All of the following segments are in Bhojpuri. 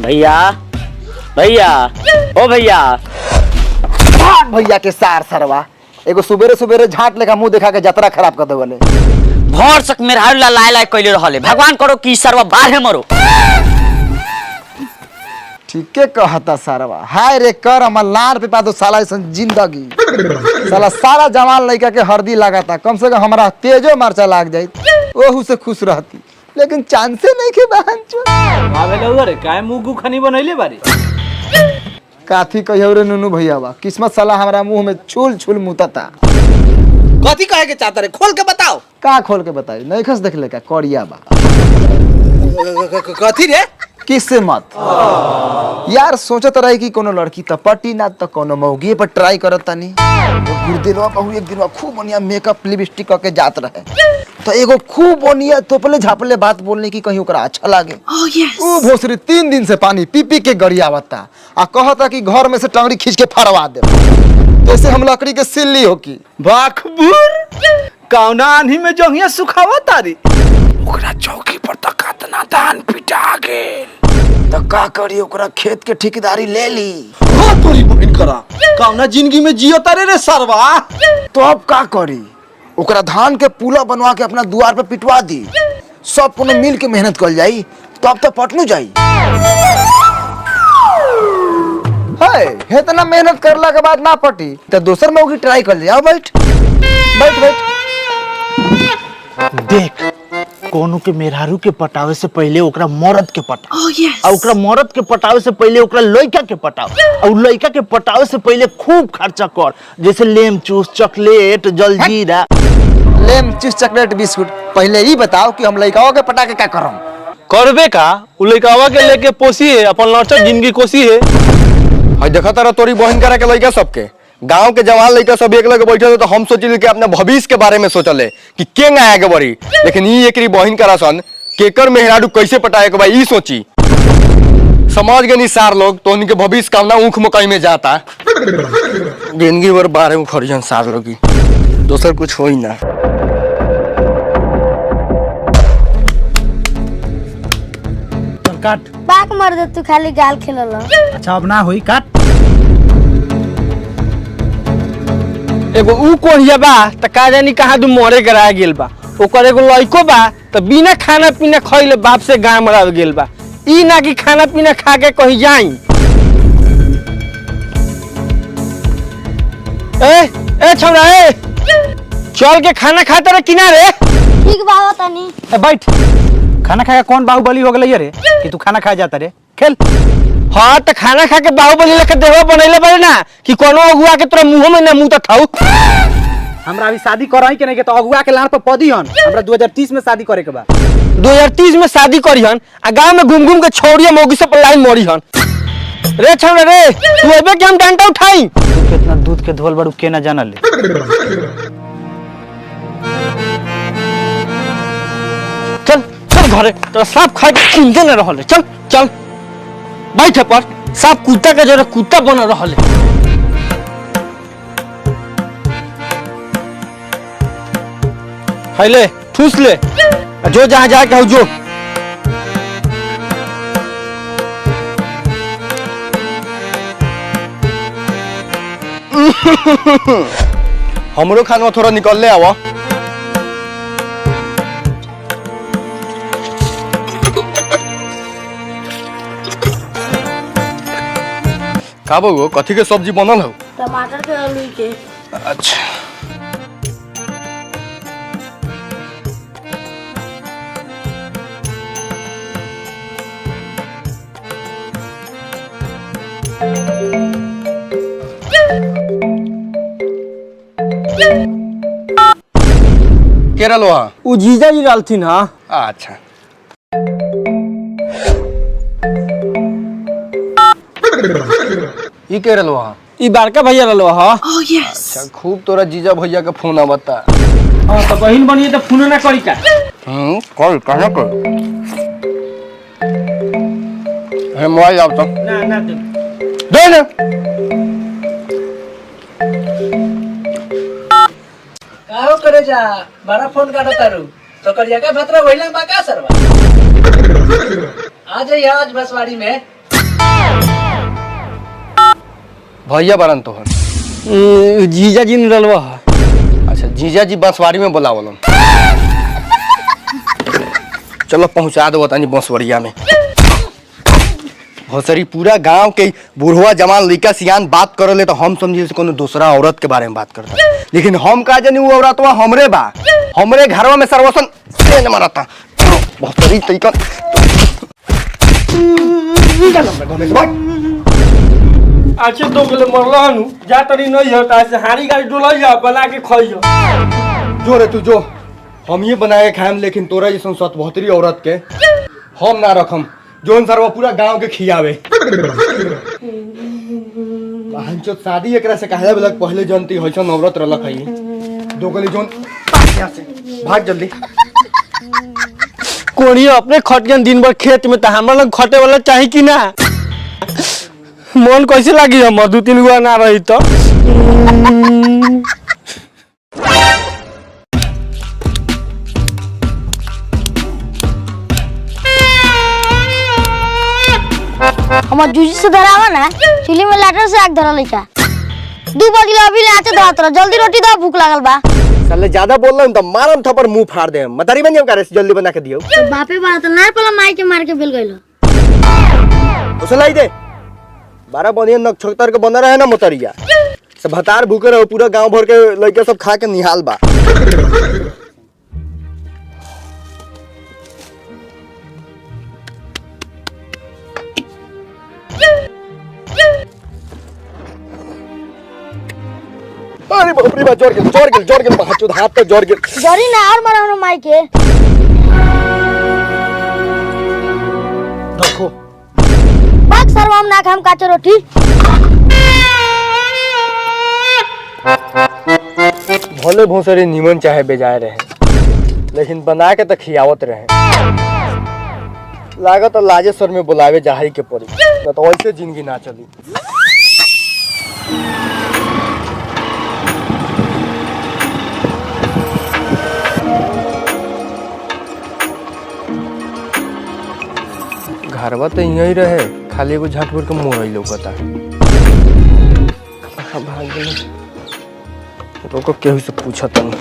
भैया भैया ओ भैया भैया के सार सरवा एगो सुबेरे सुबेरे झाट लेखा मुंह देखा के यात्रा खराब कर देवले। भोर तक मेरा लाय लाय कइले रहले। भगवान करो कि सरवा बाहर मरो। ठीके कहता सरवा। हाय रे कर हमर लार पे पादो साला ऐसन जिंदगी। साला सारा जवान लड़का के हरदी लगाता। कम से कम हमारा तेजो मार्चा लाग जाई ओहू से खुश रहती। लेकिन चांसे नहीं के बहन चो। आवेला उधर काय मुगु खनी बनैले बारी। काथी कहियो रे नुनू भैया बा। किस्मत साला हमारा मुंह में छुल छुल मुतता। कथी कहे के चाहता रे खोल के बताओ। का खोल के बताई नहीं खस देख ले का करिया बा। कथी रे किससे मत यार सोचत रही कि कोनो लड़की त पटी ना त कोनो मौगी पर ट्राई करत तनी। गुरदिनवा बहु एक दिनवा खूब बढ़िया मेकअप लिपस्टिक करके जात रहे तो एगो खूब बढ़िया तोपले झापले बात बोलने की कहीं ओकरा अच्छा लागे। ओ भोसरी 3 दिन से पानी पी पी के गरियावता आ कहता कि घर में से टंगड़ी खींच के फरवा दे जैसे हम लकड़ी के सिल्ली हो की। बाखबूर कौना आन्ही में जोंगिया सुखावा तारी। ओकरा चौकी पर त कतना धान पिटा गेल त का करी ओकरा खेत के ठेकेदारी ले ली। हां तोरी बहन करा कौना जिंदगी में जियो तारे रे सरवा। तो अब का करी ओकरा धान के पुला बनवा के अपना दुआर पे पिटवा दी। सब कोनो मिल के मेहनत कर जाई तब तो पटनु जाई। है इतना मेहनत करला के बाद ना पटी तो दोसर मौगी ट्राई कर ले। आओ बैठ बैठ बैठ। देख कोनो के मेहरारू के पटावे से पहले ओकरा मर्द के पटाओ। और ओकरा मर्द के पटावे से पहले ओकरा लड़का के पटाओ। और लड़का के पटावे से पहले खूब खर्चा कर जैसे लेम चूस चॉकलेट जलजीरा। लेम चूस चॉकलेट बिस्कुट पहले ही बताओ कि हम लड़काओं के पटा के क्या करम। करबे का उ लइकावा के लेके पोसी है अपन लड़का जिंदगी कोसी है। हई देखा तारा तोरी बहन करा के लड़का सबके गांव के जवान लड़का सब एक लगे बैठे तो हम सोचिल कि अपने भविष्य के बारे में सोचले कि के आया के बड़ी। लेकिन ई एकरी बहन करा सन केकर मेहरारू कैसे पटाए के भाई ई सोची। समझ गए नी सार लोग तो उनके भविष्य कामना ऊख मकई में जाता। जिंदगी भर बारे उखड़ियन सार लोग की दोसर कुछ हो ही ना। काट बाक मर दे तू खाली गाल खेलल। अच्छा अब ना होई काट। एगो ऊ कोहिया बा त का जानी कहां दू मोरे करा गेल बा। ओकर एगो लइको बा त बिना खाना पीना खइले बाप से गांव मरा गेल बा। ई ना कि खाना पीना खा के कहीं जाई। ए छौरा ए चल के खाना खाता रे किनारे। ठीक बाबा तनी बैठ। खाना खाए कौन बाहुबली हो गई रे कि तू खाना खा जाता रे। खेल। हाँ तो खाना खा के बाहुबली लेके देवा बनैले बारे ना कि कोनो अगुआ के तोरा मुंह में ना मुंह त खाऊ। हमरा अभी शादी करई के नहीं के तो अगुआ के लान पर पदी हन। हमरा 2030 में शादी करे के बा। 2030 में शादी करिहन आ गांव में घूम घूम के छौड़िया मौगी से पलाई मरिहन। रे छौड़ा रे तू एबे के हम डंडा उठाई। तू कितना दूध के धोल बड़ू के ना जानल ले। चल चल घरे तोरा सांप खाए के चिंता न रहले। चल चल बैठ पर सांप कुत्ता के जरा कुत्ता बन रहले। हाय ले ठूस ले जो जहां जाके हो जो। हमरो खाना थोड़ा निकल ले आवा। का बो कथी के सब्जी बनल हो। टमाटर के आलू के। अच्छा केरल वहाँ उ जीजा जी डालथिन। हां अच्छा ई केरल वहाँ ई बड़का भैया रहलो ह। अच्छा खूब तोरा जीजा भैया का फोन आवता। हां तो बहिन बनिए तो फोन ना करी का। कॉल कहां कर है मोबाइल आवता ना ना दे ना। काहो करे जा बड़ा फोन काटो तारू तो करिया का भतरा वहिला बा का सरवा। आज बसवाड़ी में भैया बरन तोहर। जीजा जी ने रलवा है। अच्छा जीजा जी बंसवाड़ी में बोलावलन। चलो पहुंचा दो तनी बंसवड़िया में। भोसरी पूरा गांव के बुढ़वा जवान लड़का सियान बात करले तो हम समझे कोनो दूसरा औरत के बारे में बात करता, लेकिन हम का जानी वो औरतवा हमरे बा, हमरे घरवा में सर्वसन से मारता। भोसरी तरीका अच्छा तो गले मरला हनु जा तरी नहीं होता से हारी गाड़ी डोलैया बना के खइयो। जो रे तू जो, हम ये बना के खाएम, लेकिन तोरा जैसन 72 औरत के हम ना रखम जोन सरवा पूरा गांव के खियावे। जो शादी एकरा से कहले बलक पहले जनती होइसन औरत रलक हई दो गली जोन यहां से भाग जल्दी। कोनी अपने खटियन दिन भर खेत में, तो हमरा लोग खटे वाला चाहिए कि ना? मन कैसे लगी हम 2-3 गुआ ना रही तो। हमार जूजी से धरावा ना, चूल्ही में लाटर से आग धरा लइका। 2 बजे अभी लाचे धरत रह, जल्दी रोटी दो, भूख लागल बा। साले ज्यादा बोल रहा हूं तो मारम थप्पड़ मुंह फाड़ दे। मतारी बन करे जल्दी बना के दियो। तो बापे बात ना पला माई के मार के बेल गइलो। उसे लाई दे 12 बनिया नक्षत्र के बना रहे ना मोतरिया सब भतार भूखे रहो, पूरा गांव भर के लड़के सब खा के निहाल बा। अरे बाप रे बाप, जोर गिल हाथ पे जोर गिल। जरी ना और मारा हम माई के। देखो बाग सरवा हम ना खाम काचे रोटी। भले भोसरे नीमन चाहे बेजाय रहे, लेकिन बना के तो खियावत रहे। लागत लाजे सर में बुलावे जाही के पड़ी, तो ऐसे जिंदगी ना चली। घरवा तो यही रहे, खाली एगो झटपुर के मोरई लौकता। भाग गई रोको, केहू से पूछा तनी।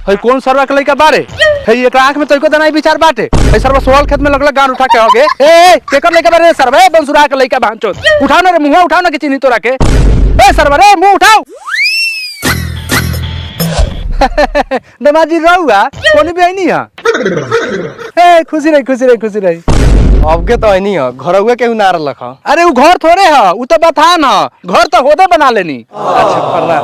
है कौन सरवा के लइका बारे है? एक आंख में तोइको दनाई विचार बाटे है। सरवा सोहल खेत में लगल गान उठा के होगे। ए केकर लइका बारे सरवा? ए बंसुरा के लइका भांचो उठाओ ना रे, मुंह उठाओ ना के चिन्ही तोरा के। ए सरवा रे मुंह उठाओ। दमाजी रहुआ कोनी भी नहीं है। ए खुशी रही। अब के तो नहीं है, घर हुए केहू ना रख। अरे वो घर थोड़े है, वो तो बथान है, घर तो होदे बना लेनी। अच्छा प्रणाम।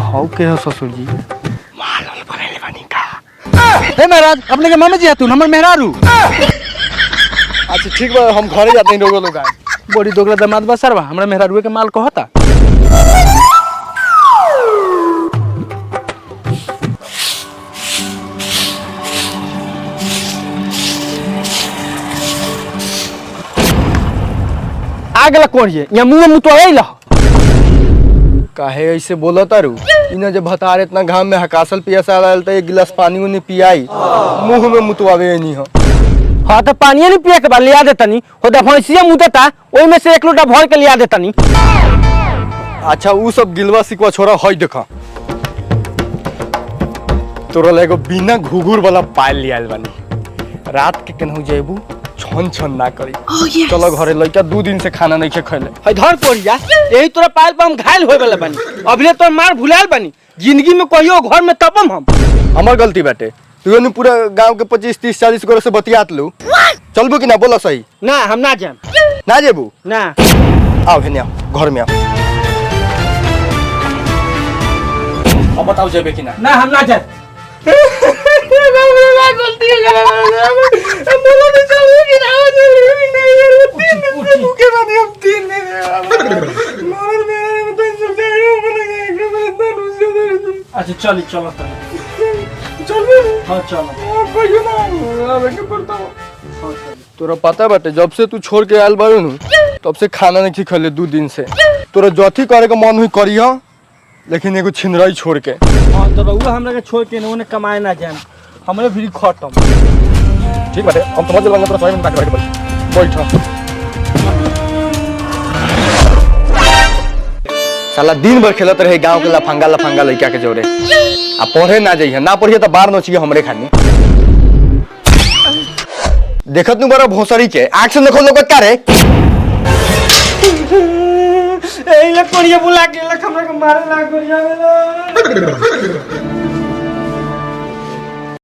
हाउ के हो ससुर जी? माल बनेले बानी का। ए महाराज अपने के मामा जी है तू हमर मेहरारू। अच्छा ठीक बा, हम घरे जाते हैं लोग। बड़ी दोगला दामाद बा सरवा, हमरा मेहरारू के माल कहता। आगला कोन ये या मुंह में तो आइला। काहे ऐसे बोला तारू? इना जब भतार इतना घाम में हकासल पियासा आयल तो एक गिलास पानी उन्हें पियाई, मुंह में मुतवावे नहीं हो। हाँ तो पानी नहीं पिया के बाद लिया देतनी, होदा भैंसिया मुतता ओई में से 1 लोटा भर के लिया देतनी। अच्छा वो सब गिलवा सिकवा छोरा हई देखा, तोरा लेगो बिना घुघुर वाला पायल लियाल बानी। रात के केनहू जेबू छन ना करी। चलो घरे लइका 2 दिन से खाना नहीं खैले। है धर कोरिया, यही तोरा पायल पर हम घायल होए वाला बानी। अबले तो मार भुलाल बानी, जिंदगी में कहियो घर में तपम हम। हमर गलती बाटे, तू ने पूरा गांव के 25, 30, 40 गोरे से बतियात लू। चलबू कि ना बोला सही? ना हम ना जाम। ना जेबू? ना आओ हेने आओ, घर में आओ। अब बताओ जेबे कि ना? ना हम ना जाम। अच्छा चली चलो हाँ चलो तोरा पता बाटे जब से तू छोड़ के आयल बारू नु तब से खाना नहीं खले 2 दिन से। तोरा जथी करे के मन हुई करिया, लेकिन एगो छिनराई छोड़ के। हाँ तो रहुआ हमरा के छोड़ के उन्हें कमाए ना जाए, हमरे भी खत्म। ठीक बाटे, हम समझ लेंगे तोरा स्वयं बाकी बैठ। साला दिन भर खेलत रहे गांव के लफंगा लइका के जोरे। आ पढ़े ना जाइए, ना पढ़िए तो बाहर नचिए हमरे खानी। देखत नु बड़ा भोसड़ी के आंख से देखो लोग का रे। ए ले कोड़िया बुला के हमरा के मारे लाग गरिया